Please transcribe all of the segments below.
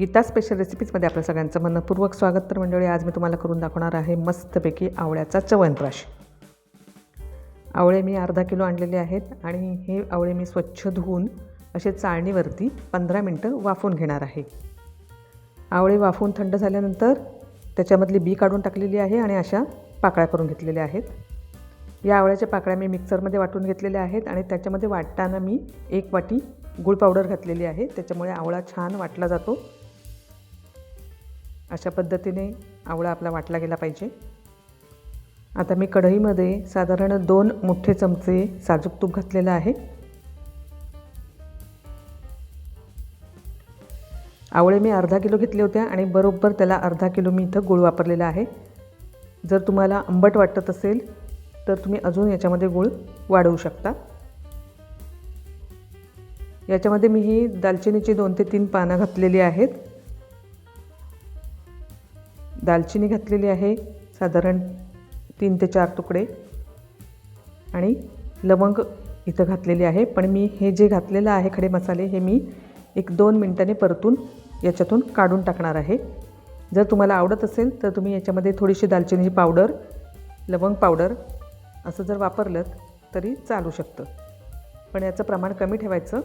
Gita special रेसिपीजमध्ये आपल्या सगळ्यांचं मनपूर्वक स्वागत. तर मंडळी, आज मी तुम्हाला करून दाखवणार आहे मस्तपैकी आवळ्याचा च्यवनप्राश. आवळे मी अर्धा किलो आणलेले आहेत आणि हे आवळे मी स्वच्छ धुवून असे चाळणीवरती 15 मिनटं वाफवून घेणार आहे. आवळे वाफवून थंड झाल्यानंतर त्याच्यामधली बी काढून टाकलेली आहे आणि अशा पाकळ्या करून घेतलेल्या आहेत. या आवळ्याच्या पाकळ्या मी मिक्सरमध्ये वाटून घेतलेल्या आहेत आणि त्याच्यामध्ये वाटताना मी 1 वाटी गूळ पावडर घातलेली आहे. त्याच्यामुळे आवळा छान वाटला जातो. अशा पद्धतीने आवळा आपला वाटला गेला पाहिजे. आता मी कढईमध्ये साधारण 2 मोठे चमचे साजूक तूप घातलेलं आहे. आवळे मी अर्धा किलो घेतले होते आणि बरोबर त्याला अर्धा किलो मी इथं गूळ वापरलेला आहे. जर तुम्हाला आंबट वाटत असेल तर तुम्ही अजून याच्यामध्ये गूळ वाढवू शकता. याच्यामध्ये मी ही दालचिनीची 2 ते 3 पानं घातलेली आहेत. दालचिनी घातलेली आहे साधारण 3 ते 4 तुकडे आणि लवंग इथं घातलेली आहे. पण मी हे जे घातलेलं आहे खडे मसाले हे मी 1-2 मिनिटांनी परतून याच्यातून काढून टाकणार आहे. जर तुम्हाला आवडत असेल तर तुम्ही याच्यामध्ये थोडीशी दालचिनीची पावडर, लवंग पावडर असं जर वापरलं तरी चालू शकतं, पण याचं प्रमाण कमी ठेवायचं.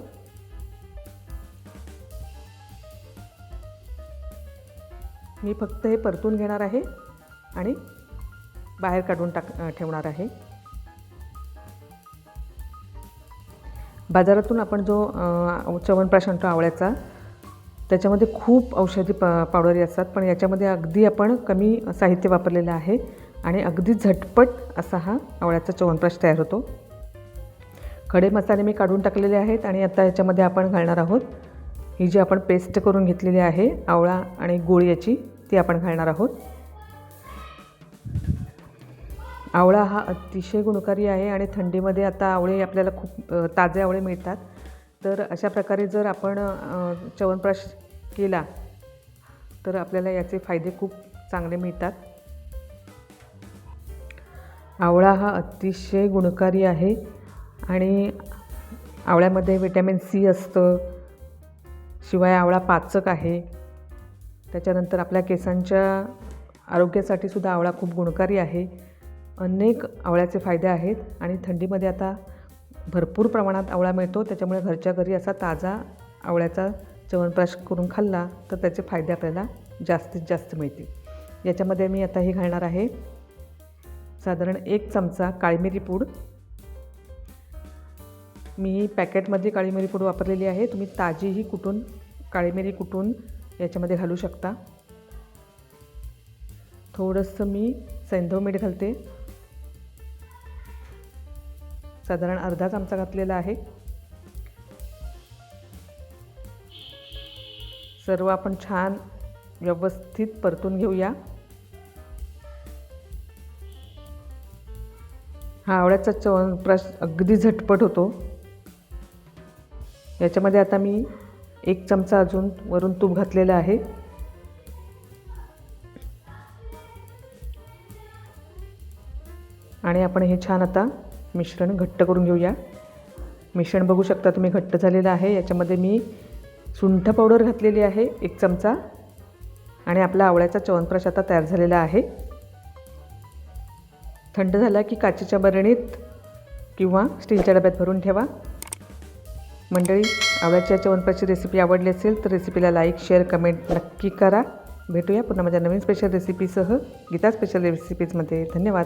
मी फक्त हे परतून घेणार आहे आणि बाहेर काढून ठेवणार आहे. बाजारातून आपण जो च्यवनप्राश आणतो आवळ्याचा, त्याच्यामध्ये खूप औषधी पावडरी असतात, पण याच्यामध्ये अगदी आपण कमी साहित्य वापरलेलं आहे आणि अगदी झटपट असा हा आवळ्याचा च्यवनप्राश तयार होतो. खडे मसाले मी काढून टाकलेले आहेत आणि आता याच्यामध्ये आपण घालणार आहोत ही जी आपण पेस्ट करून घेतलेली आहे आवळा आणि गूळ याची, ती आपण घालणार आहोत. आवळा हा अतिशय गुणकारी आहे आणि थंडीमध्ये आता आवळे आपल्याला खूप ताजे आवळे मिळतात. तर अशा प्रकारे जर आपण च्यवनप्राश केला तर आपल्याला याचे फायदे खूप चांगले मिळतात. आवळा हा अतिशय गुणकारी आहे आणि आवळ्यामध्ये व्हिटॅमिन सी असतं. शिवाय आवळा पाचक आहे. त्याच्यानंतर आपल्या केसांच्या आरोग्यासाठी सुद्धा आवळा खूप गुणकारी आहे. अनेक आवळ्याचे फायदे आहेत आणि थंडीमध्ये आता भरपूर प्रमाणात आवळा मिळतो. त्याच्यामुळे घरच्या घरी असा ताजा आवळ्याचा च्यवनप्राश करून खाल्ला तर त्याचे फायदे आपल्याला जास्तीत जास्त मिळतील. याच्यामध्ये मी आता हे घालणार आहे साधारण 1 चमचा काळी मिरी पूड. मी पॅकेटमध्ये काळी मिरी पूड वापरलेली आहे. तुम्ही ताजीही कुटून काळी मिरी कुटून याच्यामध्ये घालू शकता. थोडंसं मी सैंधव मीठ घालते, साधारण अर्धा चमचा घातलेला आहे. सर्व आपण छान व्यवस्थित परतून घेऊया. हा आवळ्याचा च्यवनप्राश अगदी झटपट होतो. याच्यामध्ये आता मी 1 चमचा अजून वरून तूप घातलेलं आहे. आणि आपण हे छान आता मिश्रण घट्ट करून घेऊया. मिश्रण बघू शकता तुम्ही घट्ट झालेलं आहे. याच्यामध्ये मी सुंठ पावडर घातलेली आहे 1 चमचा आणि आपला आवळ्याचा च्यवनप्राश आता तयार झालेला आहे. थंड झाला की काचेच्या बरणीत किंवा स्टीलच्या डब्यात भरून ठेवा. मंडळी, आवळ्याच्या च्यवनप्राशची रेसिपी आवडली असेल तर रेसिपीला लाईक, शेअर, कमेंट नक्की करा. भेटूया पुन्हा माझ्या नवीन स्पेशल रेसिपीसह गीता स्पेशल रेसिपीजमध्ये. धन्यवाद.